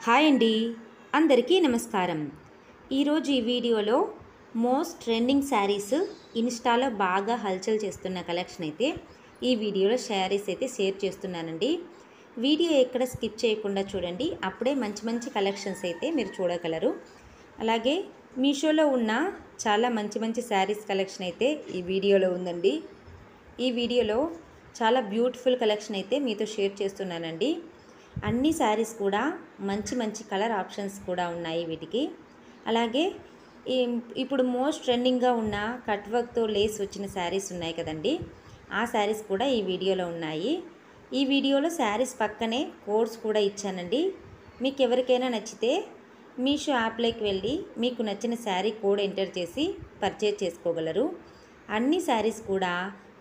Hi అండి, అందరికీ నమస్కారం. ఈరోజు ఈ వీడియోలో మోస్ట్ ట్రెండింగ్ శారీస్ ఇన్స్టాలో బాగా హల్చల్ చేస్తున్న కలెక్షన్ అయితే ఈ వీడియోలో శారీస్ అయితే షేర్ చేస్తున్నానండి. వీడియో ఎక్కడ స్కిప్ చేయకుండా చూడండి, అప్పుడే మంచి మంచి కలెక్షన్స్ అయితే మీరు చూడగలరు. అలాగే మీషోలో ఉన్న చాలా మంచి మంచి శారీస్ కలెక్షన్ అయితే ఈ వీడియోలో ఉందండి. ఈ వీడియోలో చాలా బ్యూటిఫుల్ కలెక్షన్ అయితే మీతో షేర్ చేస్తున్నానండి. అన్ని శారీస్ కూడా మంచి మంచి కలర్ ఆప్షన్స్ కూడా ఉన్నాయి వీటికి. అలాగే ఇప్పుడు మోస్ట్ ట్రెండింగ్గా ఉన్న కట్ వర్క్తో లేస్ వచ్చిన శారీస్ ఉన్నాయి కదండి, ఆ శారీస్ కూడా ఈ వీడియోలో ఉన్నాయి. ఈ వీడియోలో శారీస్ పక్కనే కోడ్స్ కూడా ఇచ్చానండి. మీకు ఎవరికైనా నచ్చితే మీషో యాప్లోకి వెళ్ళి మీకు నచ్చిన శారీ కోడ్ ఎంటర్ చేసి పర్చేజ్ చేసుకోగలరు. అన్ని శారీస్ కూడా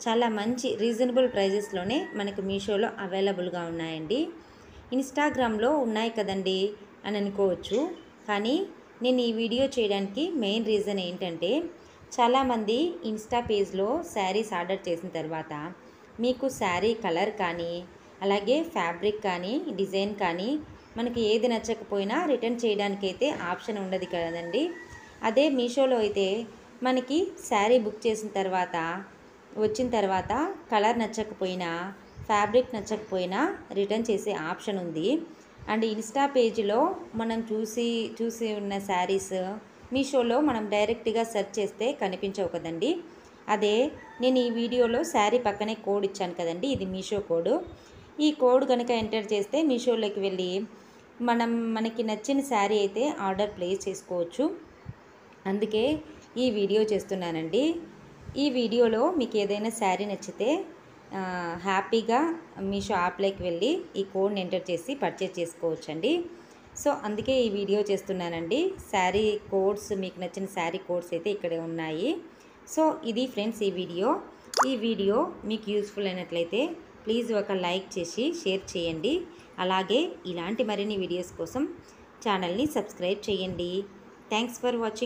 చాలా మంచి రీజనబుల్ ప్రైజెస్లోనే మనకు మీషోలో అవైలబుల్గా ఉన్నాయండి. ఇన్స్టాగ్రామ్లో ఉన్నాయి కదండి అని అనుకోవచ్చు, కానీ నేను ఈ వీడియో చేయడానికి మెయిన్ రీజన్ ఏంటంటే, చాలామంది ఇన్స్టా పేజ్లో శారీస్ ఆర్డర్ చేసిన తర్వాత మీకు శారీ కలర్ కానీ అలాగే ఫ్యాబ్రిక్ కానీ డిజైన్ కానీ మనకి ఏది నచ్చకపోయినా రిటర్న్ చేయడానికైతే ఆప్షన్ ఉండదు కదండి. అదే మీషోలో అయితే మనకి శారీ బుక్ చేసిన తర్వాత వచ్చిన తర్వాత కలర్ నచ్చకపోయినా ఫ్యాబ్రిక్ నచ్చకపోయినా రిటర్న్ చేసే ఆప్షన్ ఉంది. అండ్ ఇన్స్టా పేజీలో మనం చూసి ఉన్న శారీస్ మీషోలో మనం డైరెక్ట్గా సెర్చ్ చేస్తే కనిపించవు కదండి. అదే నేను ఈ వీడియోలో శారీ పక్కనే కోడ్ ఇచ్చాను కదండి, ఇది మీషో కోడ్. ఈ కోడ్ కనుక ఎంటర్ చేస్తే మీషోలోకి వెళ్ళి మనకి నచ్చిన శారీ అయితే ఆర్డర్ ప్లేస్ చేసుకోవచ్చు. అందుకే ఈ వీడియో చేస్తున్నానండి. ఈ వీడియోలో మీకు ఏదైనా శారీ నచ్చితే హ్యాపీగా మీషో యాప్లోకి వెళ్ళి ఈ కోడ్ని ఎంటర్ చేసి పర్చేజ్ చేసుకోవచ్చండి. సో అందుకే ఈ వీడియో చేస్తున్నానండి. శారీ కోడ్స్, మీకు నచ్చిన శారీ కోడ్స్ అయితే ఇక్కడే ఉన్నాయి. సో ఇది ఫ్రెండ్స్ ఈ వీడియో మీకు యూస్ఫుల్ అయినట్లయితే ప్లీజ్ ఒక లైక్ చేసి షేర్ చేయండి. అలాగే ఇలాంటి మరిన్ని వీడియోస్ కోసం ఛానల్ని సబ్స్క్రైబ్ చేయండి. Thanks for watching.